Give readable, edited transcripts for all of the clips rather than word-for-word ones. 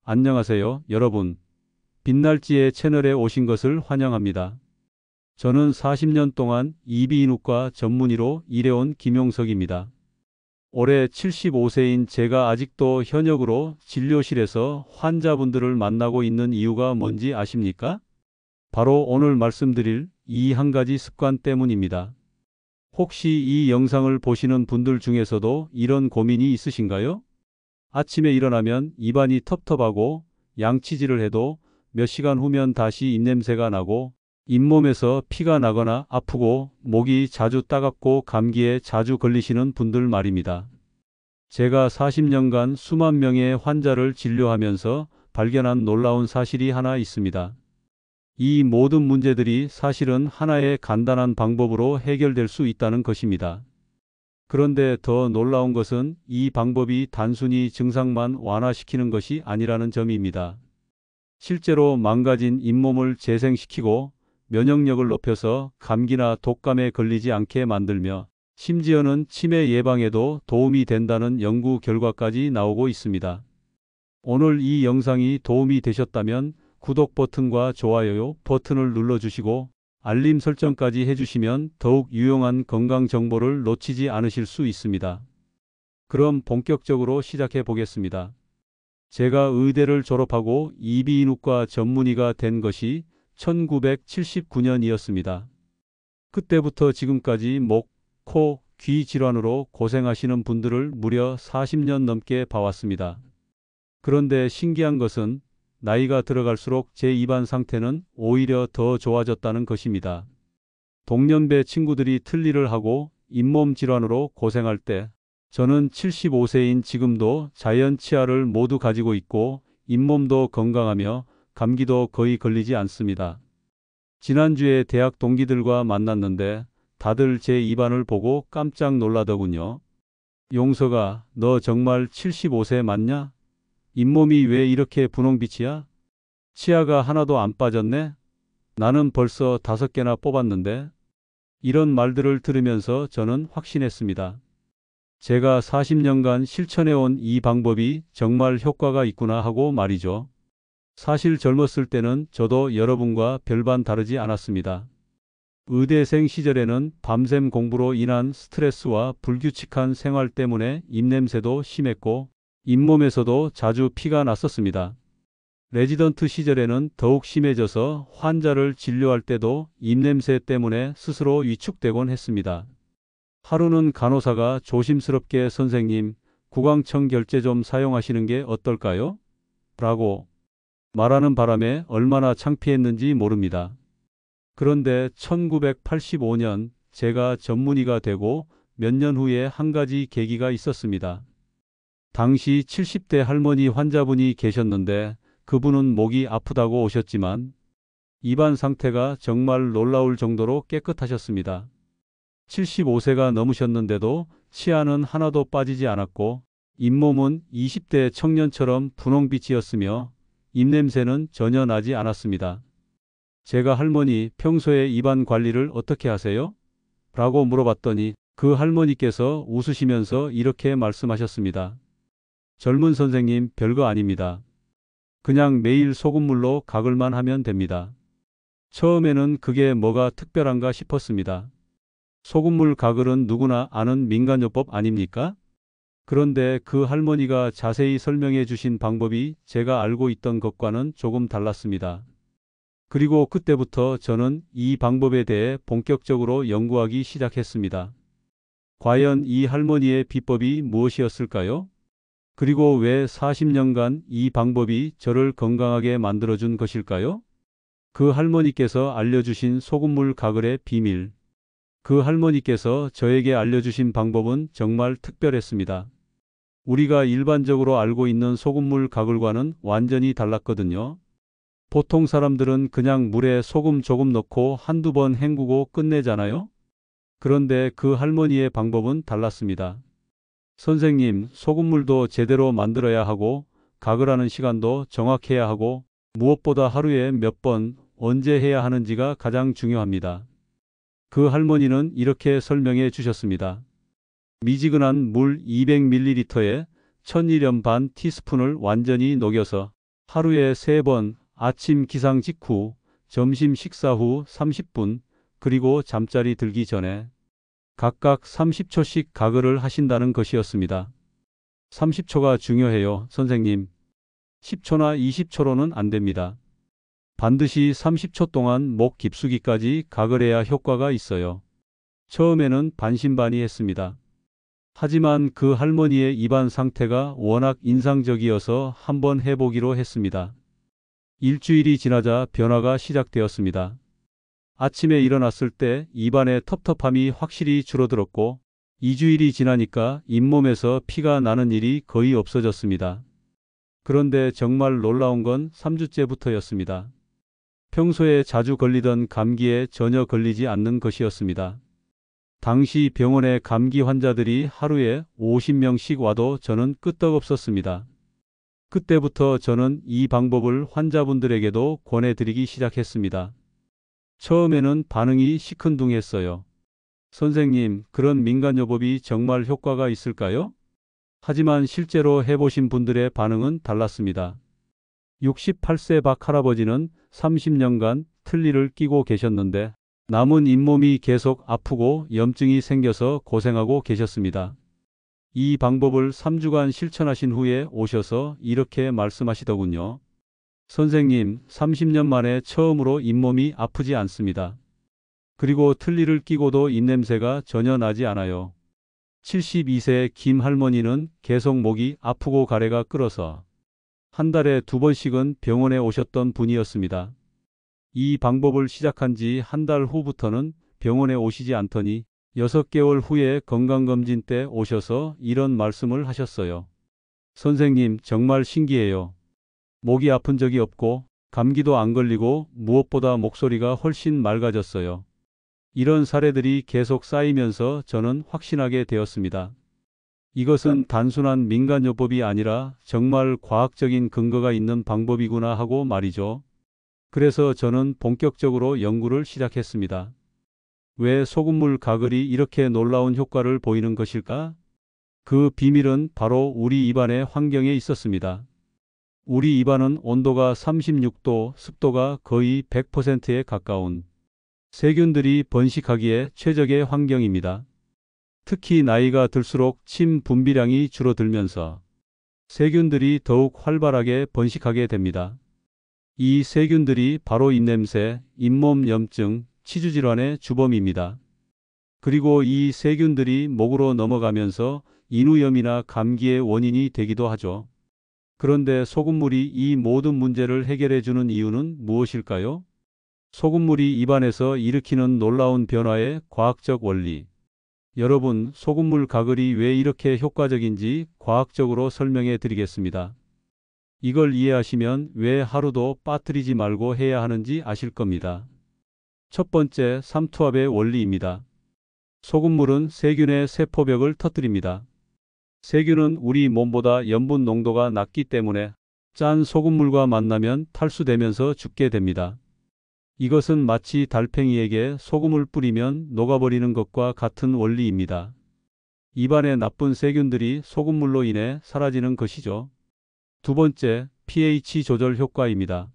안녕하세요, 여러분. 빛날지의 채널에 오신 것을 환영합니다. 저는 40년 동안 이비인후과 전문의로 일해온 김용석입니다. 올해 75세인 제가 아직도 현역으로 진료실에서 환자분들을 만나고 있는 이유가 뭔지 아십니까? 바로 오늘 말씀드릴 이 한 가지 습관 때문입니다. 혹시 이 영상을 보시는 분들 중에서도 이런 고민이 있으신가요? 아침에 일어나면 입안이 텁텁하고 양치질을 해도 몇 시간 후면 다시 입냄새가 나고 잇몸에서 피가 나거나 아프고 목이 자주 따갑고 감기에 자주 걸리시는 분들 말입니다. 제가 40년간 수만 명의 환자를 진료하면서 발견한 놀라운 사실이 하나 있습니다. 이 모든 문제들이 사실은 하나의 간단한 방법으로 해결될 수 있다는 것입니다. 그런데 더 놀라운 것은 이 방법이 단순히 증상만 완화시키는 것이 아니라는 점입니다. 실제로 망가진 잇몸을 재생시키고 면역력을 높여서 감기나 독감에 걸리지 않게 만들며 심지어는 치매 예방에도 도움이 된다는 연구 결과까지 나오고 있습니다. 오늘 이 영상이 도움이 되셨다면 구독 버튼과 좋아요 버튼을 눌러주시고 알림 설정까지 해주시면 더욱 유용한 건강 정보를 놓치지 않으실 수 있습니다. 그럼 본격적으로 시작해 보겠습니다. 제가 의대를 졸업하고 이비인후과 전문의가 된 것이 1979년이었습니다. 그때부터 지금까지 목, 코, 귀 질환으로 고생하시는 분들을 무려 40년 넘게 봐왔습니다. 그런데 신기한 것은 나이가 들어갈수록 제 입안 상태는 오히려 더 좋아졌다는 것입니다. 동년배 친구들이 틀니를 하고 잇몸 질환으로 고생할 때 저는 75세인 지금도 자연 치아를 모두 가지고 있고 잇몸도 건강하며 감기도 거의 걸리지 않습니다. 지난주에 대학 동기들과 만났는데 다들 제 입안을 보고 깜짝 놀라더군요. 용석아, 너 정말 75세 맞냐? 잇몸이 왜 이렇게 분홍빛이야? 치아가 하나도 안 빠졌네? 나는 벌써 5개나 뽑았는데? 이런 말들을 들으면서 저는 확신했습니다. 제가 40년간 실천해온 이 방법이 정말 효과가 있구나 하고 말이죠. 사실 젊었을 때는 저도 여러분과 별반 다르지 않았습니다. 의대생 시절에는 밤샘 공부로 인한 스트레스와 불규칙한 생활 때문에 입냄새도 심했고 잇몸에서도 자주 피가 났었습니다. 레지던트 시절에는 더욱 심해져서 환자를 진료할 때도 입냄새 때문에 스스로 위축되곤 했습니다. 하루는 간호사가 조심스럽게 선생님, 구강청 결제 좀 사용하시는 게 어떨까요? 라고 말하는 바람에 얼마나 창피했는지 모릅니다. 그런데 1985년 제가 전문의가 되고 몇 년 후에 한 가지 계기가 있었습니다. 당시 70대 할머니 환자분이 계셨는데 그분은 목이 아프다고 오셨지만 입안 상태가 정말 놀라울 정도로 깨끗하셨습니다. 75세가 넘으셨는데도 치아는 하나도 빠지지 않았고 잇몸은 20대 청년처럼 분홍빛이었으며 입냄새는 전혀 나지 않았습니다. 제가 할머니, 평소에 입안 관리를 어떻게 하세요? 라고 물어봤더니 그 할머니께서 웃으시면서 이렇게 말씀하셨습니다. 젊은 선생님, 별거 아닙니다. 그냥 매일 소금물로 가글만 하면 됩니다. 처음에는 그게 뭐가 특별한가 싶었습니다. 소금물 가글은 누구나 아는 민간요법 아닙니까? 그런데 그 할머니가 자세히 설명해 주신 방법이 제가 알고 있던 것과는 조금 달랐습니다. 그리고 그때부터 저는 이 방법에 대해 본격적으로 연구하기 시작했습니다. 과연 이 할머니의 비법이 무엇이었을까요? 그리고 왜 40년간 이 방법이 저를 건강하게 만들어준 것일까요? 그 할머니께서 알려주신 소금물 가글의 비밀. 그 할머니께서 저에게 알려주신 방법은 정말 특별했습니다. 우리가 일반적으로 알고 있는 소금물 가글과는 완전히 달랐거든요. 보통 사람들은 그냥 물에 소금 조금 넣고 한두 번 헹구고 끝내잖아요. 그런데 그 할머니의 방법은 달랐습니다. 선생님, 소금물도 제대로 만들어야 하고 가글하는 시간도 정확해야 하고 무엇보다 하루에 몇 번, 언제 해야 하는지가 가장 중요합니다. 그 할머니는 이렇게 설명해 주셨습니다. 미지근한 물 200ml에 천일염 반 티스푼을 완전히 녹여서 하루에 3번, 아침 기상 직후, 점심 식사 후 30분, 그리고 잠자리 들기 전에 각각 30초씩 가글을 하신다는 것이었습니다. 30초가 중요해요, 선생님. 10초나 20초로는 안 됩니다. 반드시 30초 동안 목 깊숙이까지 가글해야 효과가 있어요. 처음에는 반신반의했습니다. 하지만 그 할머니의 입안 상태가 워낙 인상적이어서 한번 해보기로 했습니다. 일주일이 지나자 변화가 시작되었습니다. 아침에 일어났을 때 입안의 텁텁함이 확실히 줄어들었고 2주일이 지나니까 잇몸에서 피가 나는 일이 거의 없어졌습니다. 그런데 정말 놀라운 건 3주째부터였습니다. 평소에 자주 걸리던 감기에 전혀 걸리지 않는 것이었습니다. 당시 병원에 감기 환자들이 하루에 50명씩 와도 저는 끄떡없었습니다. 그때부터 저는 이 방법을 환자분들에게도 권해드리기 시작했습니다. 처음에는 반응이 시큰둥했어요. 선생님, 그런 민간요법이 정말 효과가 있을까요? 하지만 실제로 해보신 분들의 반응은 달랐습니다. 68세 박 할아버지는 30년간 틀니를 끼고 계셨는데 남은 잇몸이 계속 아프고 염증이 생겨서 고생하고 계셨습니다. 이 방법을 3주간 실천하신 후에 오셔서 이렇게 말씀하시더군요. 선생님, 30년 만에 처음으로 잇몸이 아프지 않습니다. 그리고 틀니를 끼고도 입냄새가 전혀 나지 않아요. 72세 김 할머니는 계속 목이 아프고 가래가 끓어서 한 달에 2번씩은 병원에 오셨던 분이었습니다. 이 방법을 시작한 지 한 달 후부터는 병원에 오시지 않더니 6개월 후에 건강검진 때 오셔서 이런 말씀을 하셨어요. 선생님, 정말 신기해요. 목이 아픈 적이 없고 감기도 안 걸리고 무엇보다 목소리가 훨씬 맑아졌어요. 이런 사례들이 계속 쌓이면서 저는 확신하게 되었습니다. 이것은 단순한 민간요법이 아니라 정말 과학적인 근거가 있는 방법이구나 하고 말이죠. 그래서 저는 본격적으로 연구를 시작했습니다. 왜 소금물 가글이 이렇게 놀라운 효과를 보이는 것일까? 그 비밀은 바로 우리 입안의 환경에 있었습니다. 우리 입안은 온도가 36도, 습도가 거의 100%에 가까운 세균들이 번식하기에 최적의 환경입니다. 특히 나이가 들수록 침 분비량이 줄어들면서 세균들이 더욱 활발하게 번식하게 됩니다. 이 세균들이 바로 입냄새, 잇몸 염증, 치주질환의 주범입니다. 그리고 이 세균들이 목으로 넘어가면서 인후염이나 감기의 원인이 되기도 하죠. 그런데 소금물이 이 모든 문제를 해결해 주는 이유는 무엇일까요? 소금물이 입안에서 일으키는 놀라운 변화의 과학적 원리. 여러분, 소금물 가글이 왜 이렇게 효과적인지 과학적으로 설명해 드리겠습니다. 이걸 이해하시면 왜 하루도 빠뜨리지 말고 해야 하는지 아실 겁니다. 첫 번째, 삼투압의 원리입니다. 소금물은 세균의 세포벽을 터뜨립니다. 세균은 우리 몸보다 염분 농도가 낮기 때문에 짠 소금물과 만나면 탈수되면서 죽게 됩니다. 이것은 마치 달팽이에게 소금을 뿌리면 녹아버리는 것과 같은 원리입니다. 입안의 나쁜 세균들이 소금물로 인해 사라지는 것이죠. 두 번째, pH 조절 효과입니다.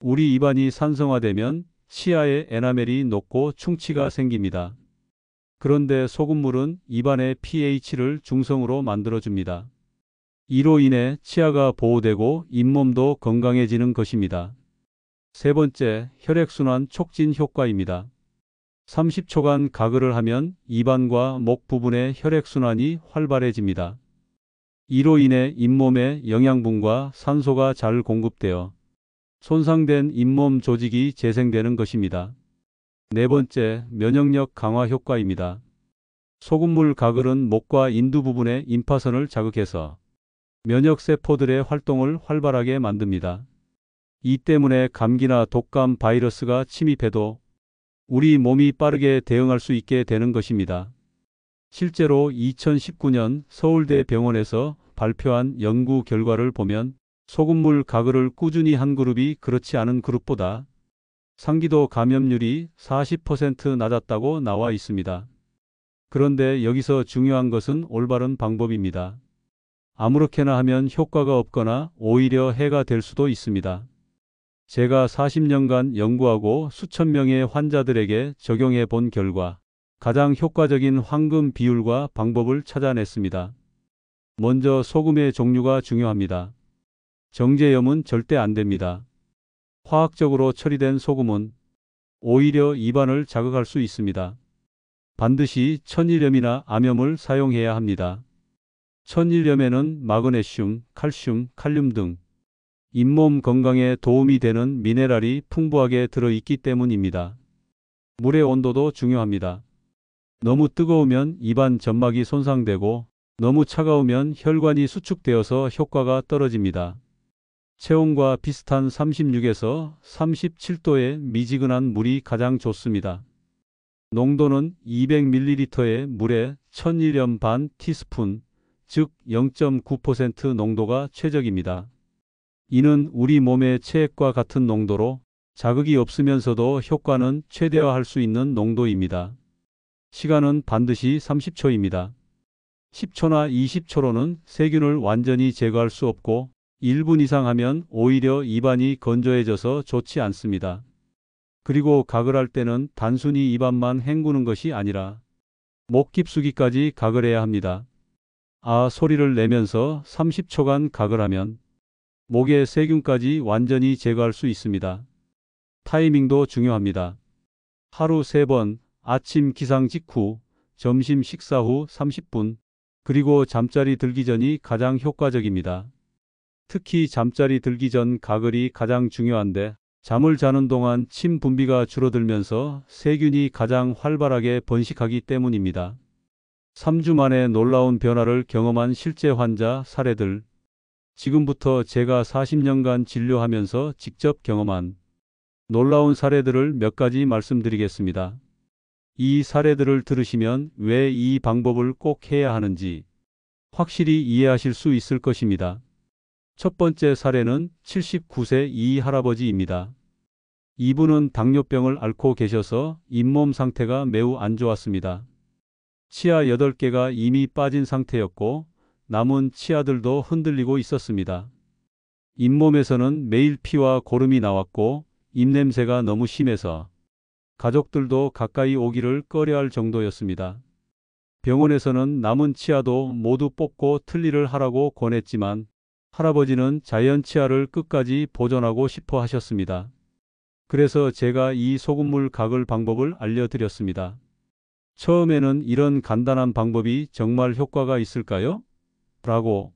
우리 입안이 산성화되면 치아의 에나멜이 녹고 충치가 생깁니다. 그런데 소금물은 입안의 pH를 중성으로 만들어줍니다. 이로 인해 치아가 보호되고 잇몸도 건강해지는 것입니다. 세 번째, 혈액순환 촉진 효과입니다. 30초간 가글을 하면 입안과 목 부분의 혈액순환이 활발해집니다. 이로 인해 잇몸에 영양분과 산소가 잘 공급되어 손상된 잇몸 조직이 재생되는 것입니다. 네 번째, 면역력 강화 효과입니다. 소금물 가글은 목과 인두 부분의 임파선을 자극해서 면역세포들의 활동을 활발하게 만듭니다. 이 때문에 감기나 독감 바이러스가 침입해도 우리 몸이 빠르게 대응할 수 있게 되는 것입니다. 실제로 2019년 서울대 병원에서 발표한 연구 결과를 보면 소금물 가글을 꾸준히 한 그룹이 그렇지 않은 그룹보다 상기도 감염률이 40% 낮았다고 나와 있습니다. 그런데 여기서 중요한 것은 올바른 방법입니다. 아무렇게나 하면 효과가 없거나 오히려 해가 될 수도 있습니다. 제가 40년간 연구하고 수천 명의 환자들에게 적용해 본 결과 가장 효과적인 황금 비율과 방법을 찾아냈습니다. 먼저 소금의 종류가 중요합니다. 정제염은 절대 안 됩니다. 화학적으로 처리된 소금은 오히려 입안을 자극할 수 있습니다. 반드시 천일염이나 암염을 사용해야 합니다. 천일염에는 마그네슘, 칼슘, 칼륨 등 잇몸 건강에 도움이 되는 미네랄이 풍부하게 들어있기 때문입니다. 물의 온도도 중요합니다. 너무 뜨거우면 입안 점막이 손상되고 너무 차가우면 혈관이 수축되어서 효과가 떨어집니다. 체온과 비슷한 36에서 37도의 미지근한 물이 가장 좋습니다. 농도는 200ml의 물에 천일염 반 티스푼, 즉 0.9% 농도가 최적입니다. 이는 우리 몸의 체액과 같은 농도로 자극이 없으면서도 효과는 최대화할 수 있는 농도입니다. 시간은 반드시 30초입니다. 10초나 20초로는 세균을 완전히 제거할 수 없고 1분 이상 하면 오히려 입안이 건조해져서 좋지 않습니다. 그리고 각을 할 때는 단순히 입안만 헹구는 것이 아니라 목 깊숙이까지 각을 해야 합니다. 아 소리를 내면서 30초간 각을 하면 목의 세균까지 완전히 제거할 수 있습니다. 타이밍도 중요합니다. 하루 3번, 아침 기상 직후, 점심 식사 후 30분, 그리고 잠자리 들기 전이 가장 효과적입니다. 특히 잠자리 들기 전 가글이 가장 중요한데 잠을 자는 동안 침 분비가 줄어들면서 세균이 가장 활발하게 번식하기 때문입니다. 3주 만에 놀라운 변화를 경험한 실제 환자 사례들. 지금부터 제가 40년간 진료하면서 직접 경험한 놀라운 사례들을 몇 가지 말씀드리겠습니다. 이 사례들을 들으시면 왜 이 방법을 꼭 해야 하는지 확실히 이해하실 수 있을 것입니다. 첫 번째 사례는 79세 이 할아버지입니다. 이분은 당뇨병을 앓고 계셔서 잇몸 상태가 매우 안 좋았습니다. 치아 8개가 이미 빠진 상태였고 남은 치아들도 흔들리고 있었습니다. 잇몸에서는 매일 피와 고름이 나왔고 입냄새가 너무 심해서 가족들도 가까이 오기를 꺼려할 정도였습니다. 병원에서는 남은 치아도 모두 뽑고 틀니를 하라고 권했지만 할아버지는 자연 치아를 끝까지 보존하고 싶어 하셨습니다. 그래서 제가 이 소금물 각을 방법을 알려드렸습니다. 처음에는 이런 간단한 방법이 정말 효과가 있을까요? 라고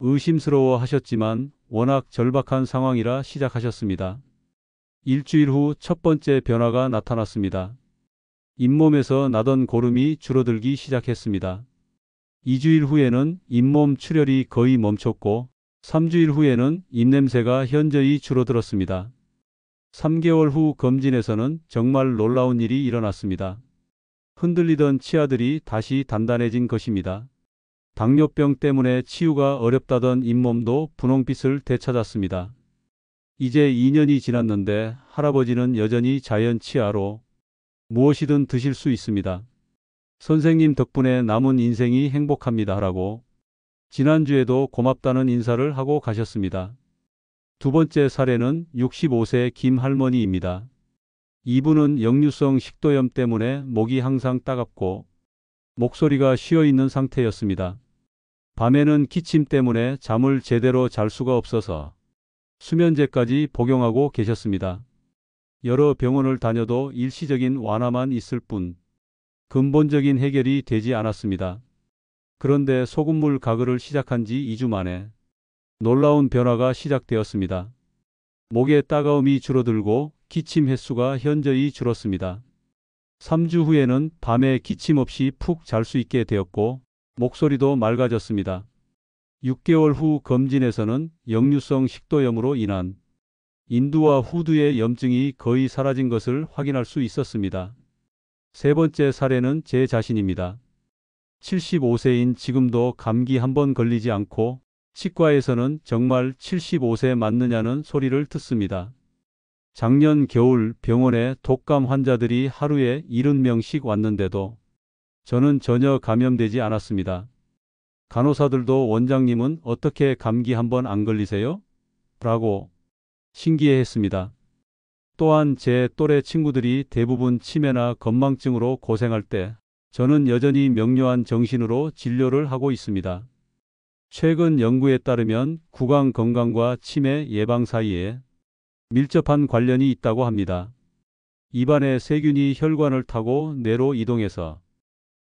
의심스러워 하셨지만 워낙 절박한 상황이라 시작하셨습니다. 일주일 후 첫 번째 변화가 나타났습니다. 잇몸에서 나던 고름이 줄어들기 시작했습니다. 2주일 후에는 잇몸 출혈이 거의 멈췄고 3주일 후에는 입냄새가 현저히 줄어들었습니다. 3개월 후 검진에서는 정말 놀라운 일이 일어났습니다. 흔들리던 치아들이 다시 단단해진 것입니다. 당뇨병 때문에 치유가 어렵다던 잇몸도 분홍빛을 되찾았습니다. 이제 2년이 지났는데 할아버지는 여전히 자연 치아로 무엇이든 드실 수 있습니다. 선생님 덕분에 남은 인생이 행복합니다 라고 지난주에도 고맙다는 인사를 하고 가셨습니다. 두 번째 사례는 65세 김 할머니입니다. 이분은 역류성 식도염 때문에 목이 항상 따갑고 목소리가 쉬어있는 상태였습니다. 밤에는 기침 때문에 잠을 제대로 잘 수가 없어서 수면제까지 복용하고 계셨습니다. 여러 병원을 다녀도 일시적인 완화만 있을 뿐 근본적인 해결이 되지 않았습니다. 그런데 소금물 가글을 시작한 지 2주 만에 놀라운 변화가 시작되었습니다. 목의 따가움이 줄어들고 기침 횟수가 현저히 줄었습니다. 3주 후에는 밤에 기침 없이 푹 잘 수 있게 되었고 목소리도 맑아졌습니다. 6개월 후 검진에서는 역류성 식도염으로 인한 인두와 후두의 염증이 거의 사라진 것을 확인할 수 있었습니다. 세 번째 사례는 제 자신입니다. 75세인 지금도 감기 한 번 걸리지 않고 치과에서는 정말 75세 맞느냐는 소리를 듣습니다. 작년 겨울 병원에 독감 환자들이 하루에 70명씩 왔는데도 저는 전혀 감염되지 않았습니다. 간호사들도 원장님은 어떻게 감기 한번 안 걸리세요? 라고 신기해했습니다. 또한 제 또래 친구들이 대부분 치매나 건망증으로 고생할 때 저는 여전히 명료한 정신으로 진료를 하고 있습니다. 최근 연구에 따르면 구강 건강과 치매 예방 사이에 밀접한 관련이 있다고 합니다. 입안의 세균이 혈관을 타고 뇌로 이동해서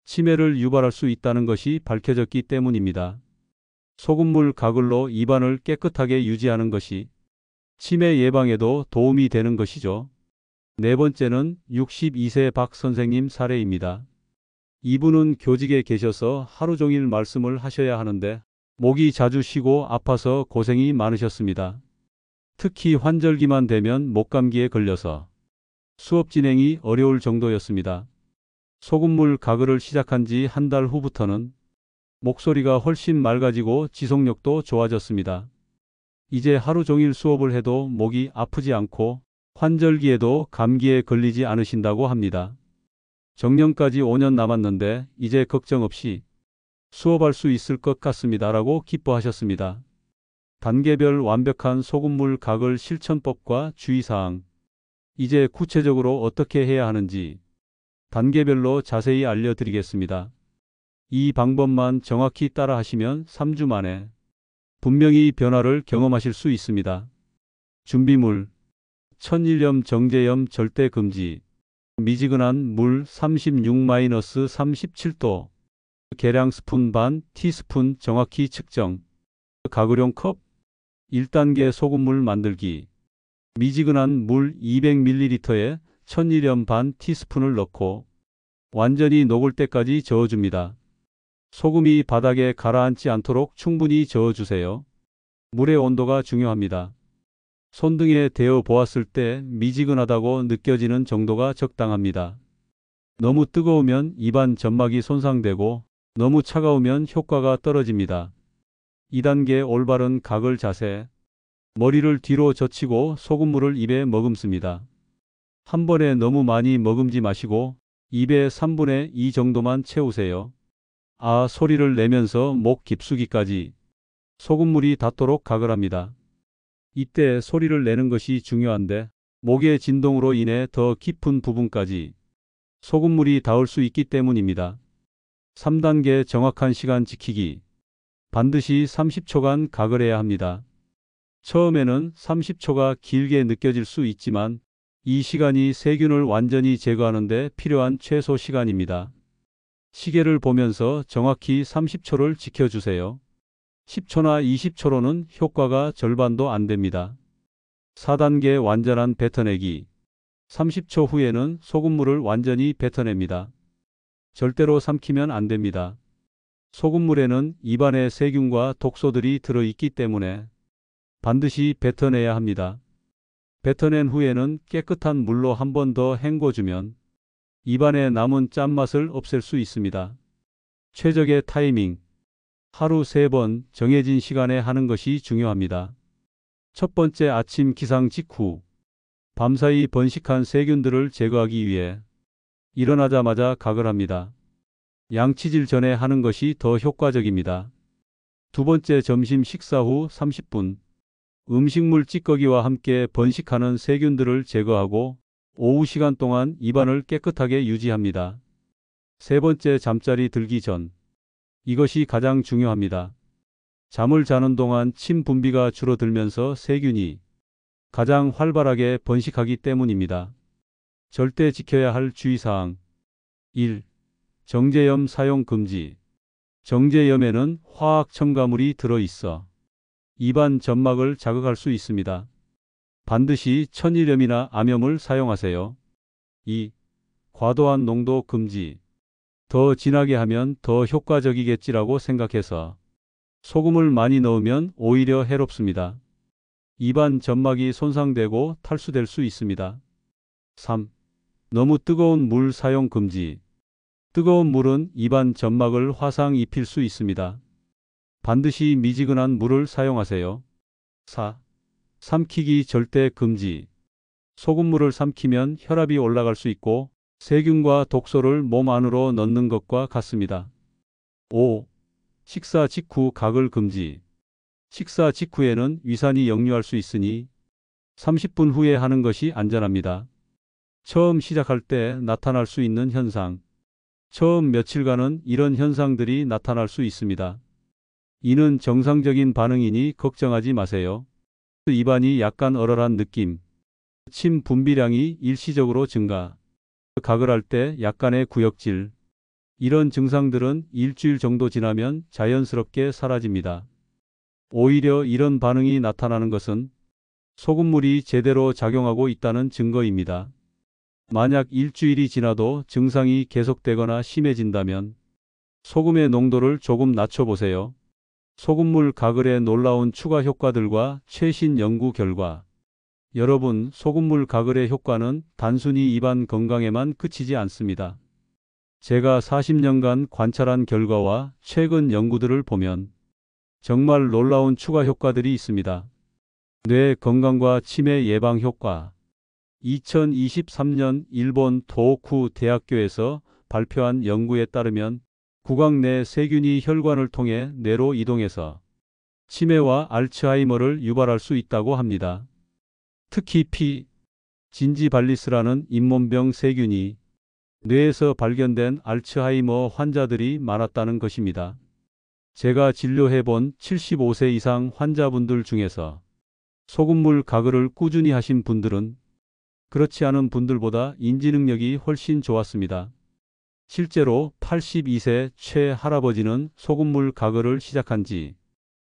치매를 유발할 수 있다는 것이 밝혀졌기 때문입니다. 소금물 가글로 입안을 깨끗하게 유지하는 것이 치매 예방에도 도움이 되는 것이죠. 네 번째는 62세 박 선생님 사례입니다. 이분은 교직에 계셔서 하루 종일 말씀을 하셔야 하는데 목이 자주 쉬고 아파서 고생이 많으셨습니다. 특히 환절기만 되면 목감기에 걸려서 수업 진행이 어려울 정도였습니다. 소금물 가글을 시작한 지 한 달 후부터는 목소리가 훨씬 맑아지고 지속력도 좋아졌습니다. 이제 하루 종일 수업을 해도 목이 아프지 않고 환절기에도 감기에 걸리지 않으신다고 합니다. 정년까지 5년 남았는데 이제 걱정 없이 수업할 수 있을 것 같습니다. 라고 기뻐하셨습니다. 단계별 완벽한 소금물 가글 실천법과 주의사항. 이제 구체적으로 어떻게 해야 하는지 단계별로 자세히 알려드리겠습니다. 이 방법만 정확히 따라 하시면 3주 만에 분명히 변화를 경험하실 수 있습니다. 준비물. 천일염 정제염 절대 금지. 미지근한 물 36-37도. 계량 스푼 반 티스푼 정확히 측정. 가글용 컵. 1단계 소금물 만들기. 미지근한 물 200ml에 천일염 반 티스푼을 넣고 완전히 녹을 때까지 저어줍니다. 소금이 바닥에 가라앉지 않도록 충분히 저어주세요. 물의 온도가 중요합니다. 손등에 대어 보았을 때 미지근하다고 느껴지는 정도가 적당합니다. 너무 뜨거우면 입안 점막이 손상되고 너무 차가우면 효과가 떨어집니다. 2단계 올바른 가글 자세. 머리를 뒤로 젖히고 소금물을 입에 머금습니다. 한 번에 너무 많이 머금지 마시고 입에 3분의 2 정도만 채우세요. 아 소리를 내면서 목 깊숙이까지 소금물이 닿도록 가글합니다. 이때 소리를 내는 것이 중요한데 목의 진동으로 인해 더 깊은 부분까지 소금물이 닿을 수 있기 때문입니다. 3단계 정확한 시간 지키기. 반드시 30초간 가글해야 합니다. 처음에는 30초가 길게 느껴질 수 있지만 이 시간이 세균을 완전히 제거하는 데 필요한 최소 시간입니다. 시계를 보면서 정확히 30초를 지켜주세요. 10초나 20초로는 효과가 절반도 안 됩니다. 4단계 완전한 뱉어내기. 30초 후에는 소금물을 완전히 뱉어냅니다. 절대로 삼키면 안 됩니다. 소금물에는 입안에 세균과 독소들이 들어있기 때문에 반드시 뱉어내야 합니다. 뱉어낸 후에는 깨끗한 물로 한 번 더 헹궈주면 입안에 남은 짠맛을 없앨 수 있습니다. 최적의 타이밍. 하루 3번 정해진 시간에 하는 것이 중요합니다. 첫 번째 아침 기상 직후. 밤사이 번식한 세균들을 제거하기 위해 일어나자마자 가글합니다. 양치질 전에 하는 것이 더 효과적입니다. 두 번째 점심 식사 후 30분. 음식물 찌꺼기와 함께 번식하는 세균들을 제거하고 오후 시간 동안 입안을 깨끗하게 유지합니다. 세 번째 잠자리 들기 전. 이것이 가장 중요합니다. 잠을 자는 동안 침 분비가 줄어들면서 세균이 가장 활발하게 번식하기 때문입니다. 절대 지켜야 할 주의사항. 1. 정제염 사용 금지. 정제염에는 화학 첨가물이 들어있어 입안 점막을 자극할 수 있습니다. 반드시 천일염이나 암염을 사용하세요. 2. 과도한 농도 금지. 더 진하게 하면 더 효과적이겠지라고 생각해서 소금을 많이 넣으면 오히려 해롭습니다. 입안 점막이 손상되고 탈수될 수 있습니다. 3. 너무 뜨거운 물 사용 금지. 뜨거운 물은 입안 점막을 화상 입힐 수 있습니다. 반드시 미지근한 물을 사용하세요. 4. 삼키기 절대 금지. 소금물을 삼키면 혈압이 올라갈 수 있고 세균과 독소를 몸 안으로 넣는 것과 같습니다. 5. 식사 직후 각을 금지. 식사 직후에는 위산이 역류할 수 있으니 30분 후에 하는 것이 안전합니다. 처음 시작할 때 나타날 수 있는 현상. 처음 며칠간은 이런 현상들이 나타날 수 있습니다. 이는 정상적인 반응이니 걱정하지 마세요. 입안이 약간 얼얼한 느낌. 침 분비량이 일시적으로 증가. 각을 할 때 약간의 구역질. 이런 증상들은 일주일 정도 지나면 자연스럽게 사라집니다. 오히려 이런 반응이 나타나는 것은 소금물이 제대로 작용하고 있다는 증거입니다. 만약 일주일이 지나도 증상이 계속되거나 심해진다면 소금의 농도를 조금 낮춰보세요. 소금물 가글의 놀라운 추가 효과들과 최신 연구 결과. 여러분, 소금물 가글의 효과는 단순히 입안 건강에만 그치지 않습니다. 제가 40년간 관찰한 결과와 최근 연구들을 보면 정말 놀라운 추가 효과들이 있습니다. 뇌 건강과 치매 예방 효과. 2023년 일본 도호쿠 대학교에서 발표한 연구에 따르면 구강 내 세균이 혈관을 통해 뇌로 이동해서 치매와 알츠하이머를 유발할 수 있다고 합니다. 특히 진지발리스라는 잇몸병 세균이 뇌에서 발견된 알츠하이머 환자들이 많았다는 것입니다. 제가 진료해본 75세 이상 환자분들 중에서 소금물 가글을 꾸준히 하신 분들은 그렇지 않은 분들보다 인지 능력이 훨씬 좋았습니다. 실제로 82세 최 할아버지는 소금물 가글을 시작한 지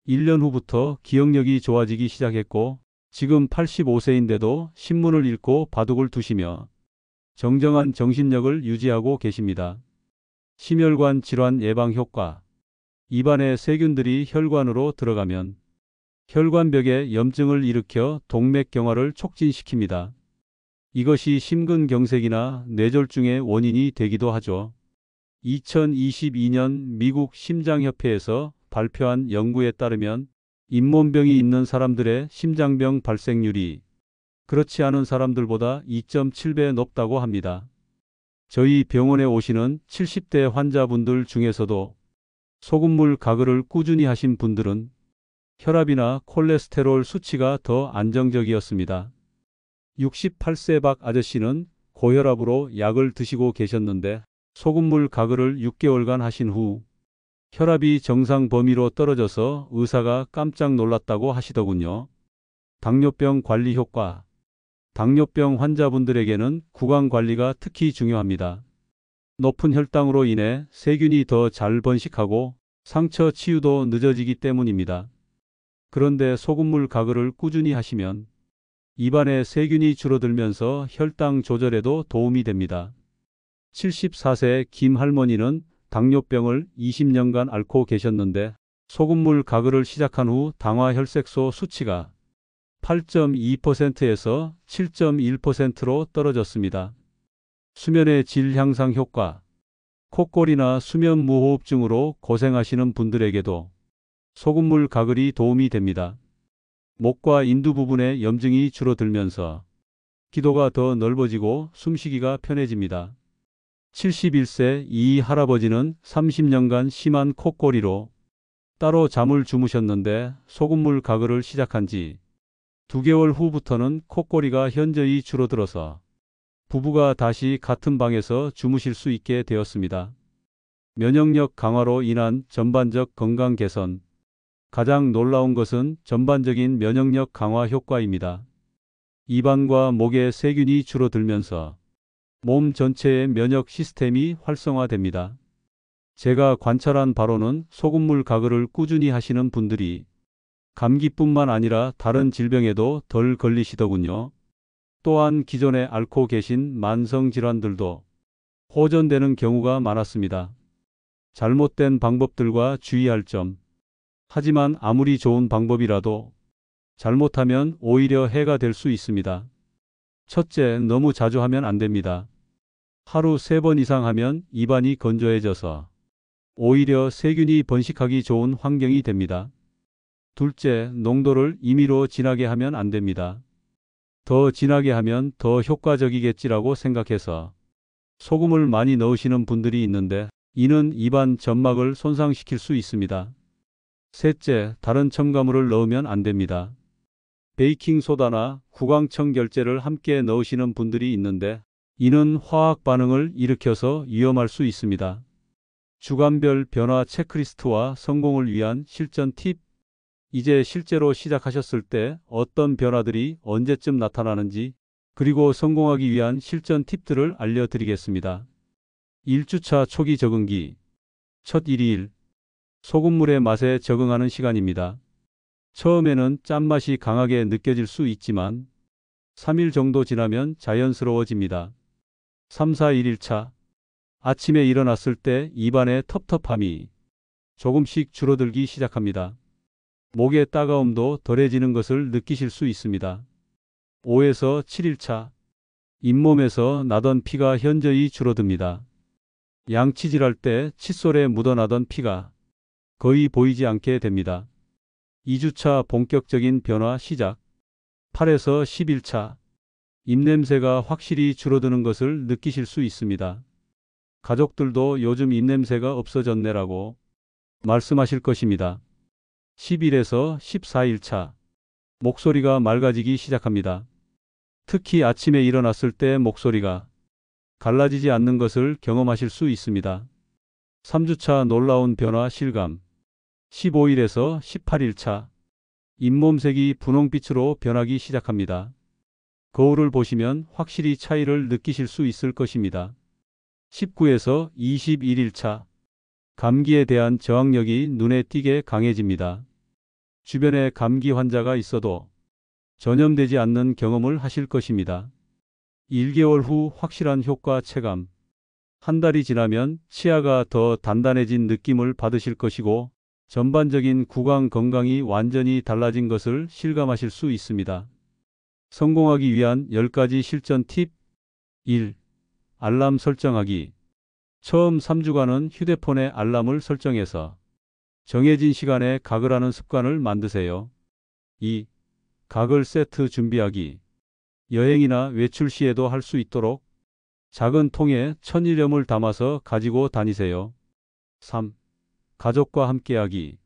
1년 후부터 기억력이 좋아지기 시작했고 지금 85세인데도 신문을 읽고 바둑을 두시며 정정한 정신력을 유지하고 계십니다. 심혈관 질환 예방 효과. 입안에 세균들이 혈관으로 들어가면 혈관벽에 염증을 일으켜 동맥경화를 촉진시킵니다. 이것이 심근경색이나 뇌졸중의 원인이 되기도 하죠. 2022년 미국 심장협회에서 발표한 연구에 따르면 잇몸병이 있는 사람들의 심장병 발생률이 그렇지 않은 사람들보다 2.7배 높다고 합니다. 저희 병원에 오시는 70대 환자분들 중에서도 소금물 가글을 꾸준히 하신 분들은 혈압이나 콜레스테롤 수치가 더 안정적이었습니다. 68세 박 아저씨는 고혈압으로 약을 드시고 계셨는데 소금물 가글을 6개월간 하신 후 혈압이 정상 범위로 떨어져서 의사가 깜짝 놀랐다고 하시더군요. 당뇨병 관리 효과. 당뇨병 환자분들에게는 구강 관리가 특히 중요합니다. 높은 혈당으로 인해 세균이 더 잘 번식하고 상처 치유도 늦어지기 때문입니다. 그런데 소금물 가글을 꾸준히 하시면 입안에 세균이 줄어들면서 혈당 조절에도 도움이 됩니다. 74세 김 할머니는 당뇨병을 20년간 앓고 계셨는데 소금물 가글을 시작한 후 당화혈색소 수치가 8.2%에서 7.1%로 떨어졌습니다. 수면의 질 향상 효과. 콧골이나 수면 무호흡증으로 고생하시는 분들에게도 소금물 가글이 도움이 됩니다. 목과 인두 부분의 염증이 줄어들면서 기도가 더 넓어지고 숨쉬기가 편해집니다. 71세 이 할아버지는 30년간 심한 콧골이로 따로 잠을 주무셨는데 소금물 가글을 시작한 지 2개월 후부터는 콧골이가 현저히 줄어들어서 부부가 다시 같은 방에서 주무실 수 있게 되었습니다. 면역력 강화로 인한 전반적 건강 개선. 가장 놀라운 것은 전반적인 면역력 강화 효과입니다. 입안과 목의 세균이 줄어들면서 몸 전체의 면역 시스템이 활성화됩니다. 제가 관찰한 바로는 소금물 가글을 꾸준히 하시는 분들이 감기뿐만 아니라 다른 질병에도 덜 걸리시더군요. 또한 기존에 앓고 계신 만성질환들도 호전되는 경우가 많았습니다. 잘못된 방법들과 주의할 점. 하지만 아무리 좋은 방법이라도 잘못하면 오히려 해가 될 수 있습니다. 첫째, 너무 자주 하면 안 됩니다. 하루 3번 이상 하면 입안이 건조해져서 오히려 세균이 번식하기 좋은 환경이 됩니다. 둘째, 농도를 임의로 진하게 하면 안 됩니다. 더 진하게 하면 더 효과적이겠지라고 생각해서 소금을 많이 넣으시는 분들이 있는데 이는 입안 점막을 손상시킬 수 있습니다. 셋째, 다른 첨가물을 넣으면 안 됩니다. 베이킹소다나 구강청결제를 함께 넣으시는 분들이 있는데 이는 화학 반응을 일으켜서 위험할 수 있습니다. 주간별 변화 체크리스트와 성공을 위한 실전 팁. 이제 실제로 시작하셨을 때 어떤 변화들이 언제쯤 나타나는지 그리고 성공하기 위한 실전 팁들을 알려드리겠습니다. 1주차 초기 적응기. 첫 1일. 소금물의 맛에 적응하는 시간입니다. 처음에는 짠맛이 강하게 느껴질 수 있지만 3일 정도 지나면 자연스러워집니다. 3, 4, 1일차. 아침에 일어났을 때 입안의 텁텁함이 조금씩 줄어들기 시작합니다. 목의 따가움도 덜해지는 것을 느끼실 수 있습니다. 5에서 7일차. 잇몸에서 나던 피가 현저히 줄어듭니다. 양치질할 때 칫솔에 묻어나던 피가 거의 보이지 않게 됩니다. 2주차 본격적인 변화 시작. 8에서 10일차. 입냄새가 확실히 줄어드는 것을 느끼실 수 있습니다. 가족들도 요즘 입냄새가 없어졌네라고 말씀하실 것입니다. 10일에서 14일차. 목소리가 맑아지기 시작합니다. 특히 아침에 일어났을 때 목소리가 갈라지지 않는 것을 경험하실 수 있습니다. 3주차 놀라운 변화 실감. 15일에서 18일차. 잇몸색이 분홍빛으로 변하기 시작합니다. 거울을 보시면 확실히 차이를 느끼실 수 있을 것입니다. 19에서 21일차. 감기에 대한 저항력이 눈에 띄게 강해집니다. 주변에 감기 환자가 있어도 전염되지 않는 경험을 하실 것입니다. 1개월 후 확실한 효과 체감. 한 달이 지나면 치아가 더 단단해진 느낌을 받으실 것이고 전반적인 구강 건강이 완전히 달라진 것을 실감하실 수 있습니다. 성공하기 위한 10가지 실전 팁. 1. 알람 설정하기. 처음 3주간은 휴대폰에 알람을 설정해서 정해진 시간에 각을 하는 습관을 만드세요. 2. 각을 세트 준비하기. 여행이나 외출 시에도 할 수 있도록 작은 통에 천일염을 담아서 가지고 다니세요. 3. 가족과 함께하기.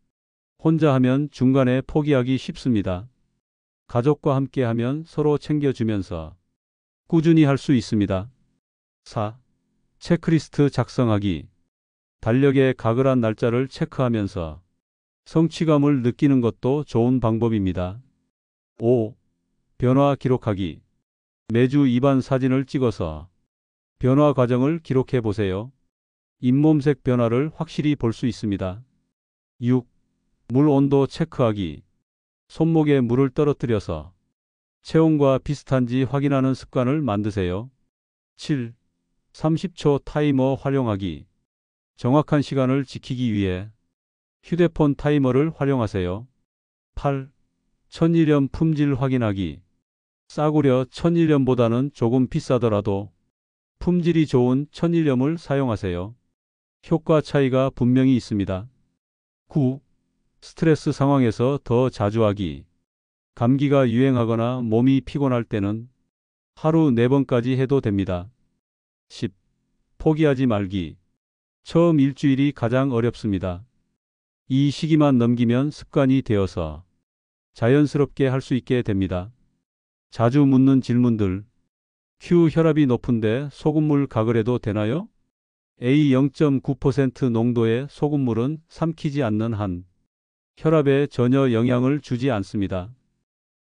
혼자 하면 중간에 포기하기 쉽습니다. 가족과 함께하면 서로 챙겨주면서 꾸준히 할 수 있습니다. 4. 체크리스트 작성하기. 달력에 각을 한 날짜를 체크하면서 성취감을 느끼는 것도 좋은 방법입니다. 5. 변화 기록하기. 매주 입안 사진을 찍어서 변화 과정을 기록해 보세요. 잇몸색 변화를 확실히 볼 수 있습니다. 6. 물 온도 체크하기. 손목에 물을 떨어뜨려서 체온과 비슷한지 확인하는 습관을 만드세요. 7. 30초 타이머 활용하기. 정확한 시간을 지키기 위해 휴대폰 타이머를 활용하세요. 8. 천일염 품질 확인하기. 싸구려 천일염보다는 조금 비싸더라도 품질이 좋은 천일염을 사용하세요. 효과 차이가 분명히 있습니다. 9. 스트레스 상황에서 더 자주 하기. 감기가 유행하거나 몸이 피곤할 때는 하루 4번까지 해도 됩니다. 10. 포기하지 말기. 처음 일주일이 가장 어렵습니다. 이 시기만 넘기면 습관이 되어서 자연스럽게 할 수 있게 됩니다. 자주 묻는 질문들. Q 혈압이 높은데 소금물 각을 해도 되나요? A 0.9% 농도의 소금물은 삼키지 않는 한 혈압에 전혀 영향을 주지 않습니다.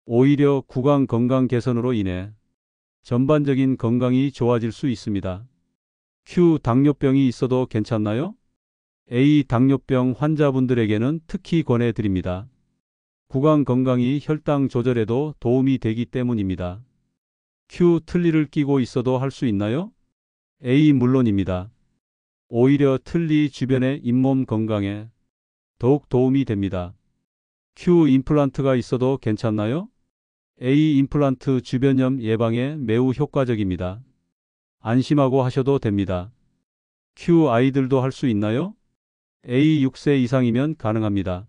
오히려 구강 건강 개선으로 인해 전반적인 건강이 좋아질 수 있습니다. Q 당뇨병이 있어도 괜찮나요? A 당뇨병 환자분들에게는 특히 권해드립니다. 구강 건강이 혈당 조절에도 도움이 되기 때문입니다. Q 틀니를 끼고 있어도 할 수 있나요? A 물론입니다. 오히려 틀니 주변의 잇몸 건강에 더욱 도움이 됩니다. Q 임플란트가 있어도 괜찮나요? A 임플란트 주변염 예방에 매우 효과적입니다. 안심하고 하셔도 됩니다. Q 아이들도 할 수 있나요? A 6세 이상이면 가능합니다.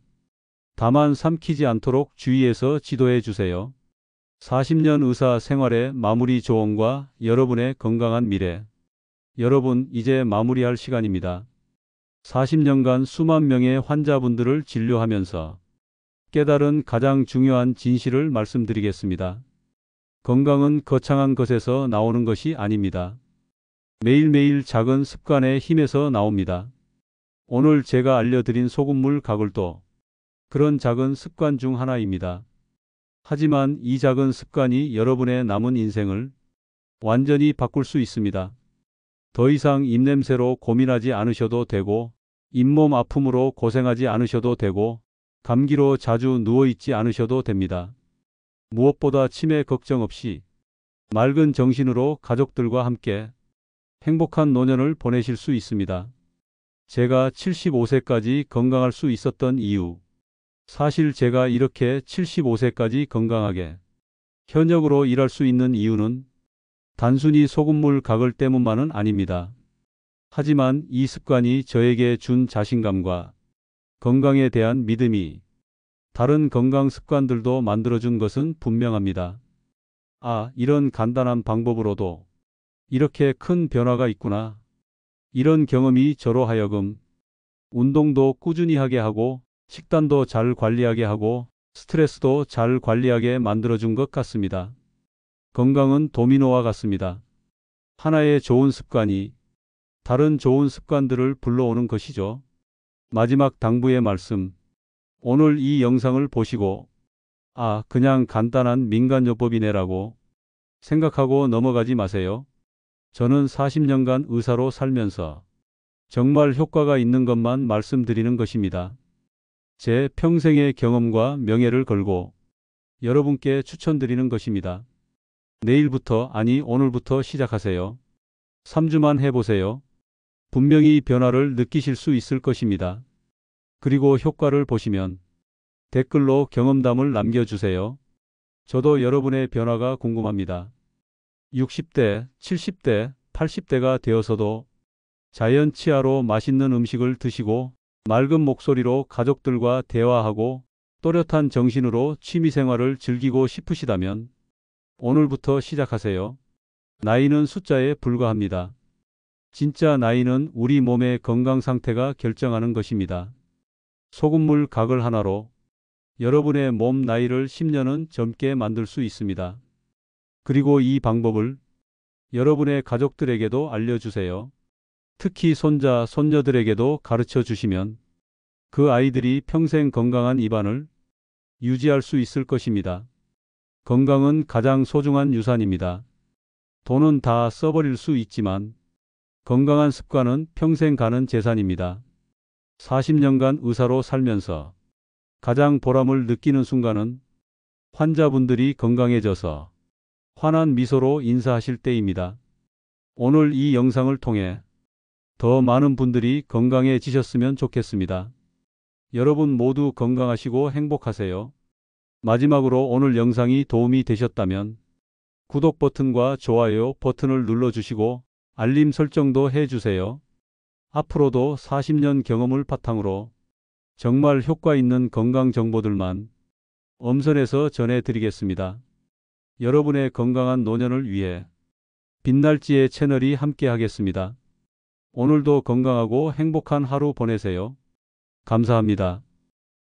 다만 삼키지 않도록 주의해서 지도해 주세요. 40년 의사 생활의 마무리 조언과 여러분의 건강한 미래. 여러분, 이제 마무리할 시간입니다. 40년간 수만 명의 환자분들을 진료하면서 깨달은 가장 중요한 진실을 말씀드리겠습니다. 건강은 거창한 것에서 나오는 것이 아닙니다. 매일매일 작은 습관의 힘에서 나옵니다. 오늘 제가 알려드린 소금물 가글도 그런 작은 습관 중 하나입니다. 하지만 이 작은 습관이 여러분의 남은 인생을 완전히 바꿀 수 있습니다. 더 이상 입냄새로 고민하지 않으셔도 되고, 잇몸 아픔으로 고생하지 않으셔도 되고, 감기로 자주 누워있지 않으셔도 됩니다. 무엇보다 치매 걱정 없이 맑은 정신으로 가족들과 함께 행복한 노년을 보내실 수 있습니다. 제가 75세까지 건강할 수 있었던 이유. 사실 제가 이렇게 75세까지 건강하게 현역으로 일할 수 있는 이유는 단순히 소금물 가글 때문만은 아닙니다. 하지만 이 습관이 저에게 준 자신감과 건강에 대한 믿음이 다른 건강 습관들도 만들어준 것은 분명합니다. 아, 이런 간단한 방법으로도 이렇게 큰 변화가 있구나. 이런 경험이 저로 하여금 운동도 꾸준히 하게 하고 식단도 잘 관리하게 하고 스트레스도 잘 관리하게 만들어준 것 같습니다. 건강은 도미노와 같습니다. 하나의 좋은 습관이 다른 좋은 습관들을 불러오는 것이죠. 마지막 당부의 말씀. 오늘 이 영상을 보시고 아, 그냥 간단한 민간요법이네라고 생각하고 넘어가지 마세요. 저는 40년간 의사로 살면서 정말 효과가 있는 것만 말씀드리는 것입니다. 제 평생의 경험과 명예를 걸고 여러분께 추천드리는 것입니다. 내일부터, 아니 오늘부터 시작하세요. 3주만 해보세요. 분명히 변화를 느끼실 수 있을 것입니다. 그리고 효과를 보시면 댓글로 경험담을 남겨주세요. 저도 여러분의 변화가 궁금합니다. 60대, 70대, 80대가 되어서도 자연 치아로 맛있는 음식을 드시고 맑은 목소리로 가족들과 대화하고 또렷한 정신으로 취미생활을 즐기고 싶으시다면 오늘부터 시작하세요. 나이는 숫자에 불과합니다. 진짜 나이는 우리 몸의 건강 상태가 결정하는 것입니다. 소금물 가글 하나로 여러분의 몸 나이를 10년은 젊게 만들 수 있습니다. 그리고 이 방법을 여러분의 가족들에게도 알려주세요. 특히 손자, 손녀들에게도 가르쳐 주시면 그 아이들이 평생 건강한 입안을 유지할 수 있을 것입니다. 건강은 가장 소중한 유산입니다. 돈은 다 써버릴 수 있지만 건강한 습관은 평생 가는 재산입니다. 40년간 의사로 살면서 가장 보람을 느끼는 순간은 환자분들이 건강해져서 환한 미소로 인사하실 때입니다. 오늘 이 영상을 통해 더 많은 분들이 건강해지셨으면 좋겠습니다. 여러분 모두 건강하시고 행복하세요. 마지막으로 오늘 영상이 도움이 되셨다면 구독 버튼과 좋아요 버튼을 눌러주시고 알림 설정도 해주세요. 앞으로도 40년 경험을 바탕으로 정말 효과 있는 건강 정보들만 엄선해서 전해드리겠습니다. 여러분의 건강한 노년을 위해 빛날지의 채널이 함께하겠습니다. 오늘도 건강하고 행복한 하루 보내세요. 감사합니다.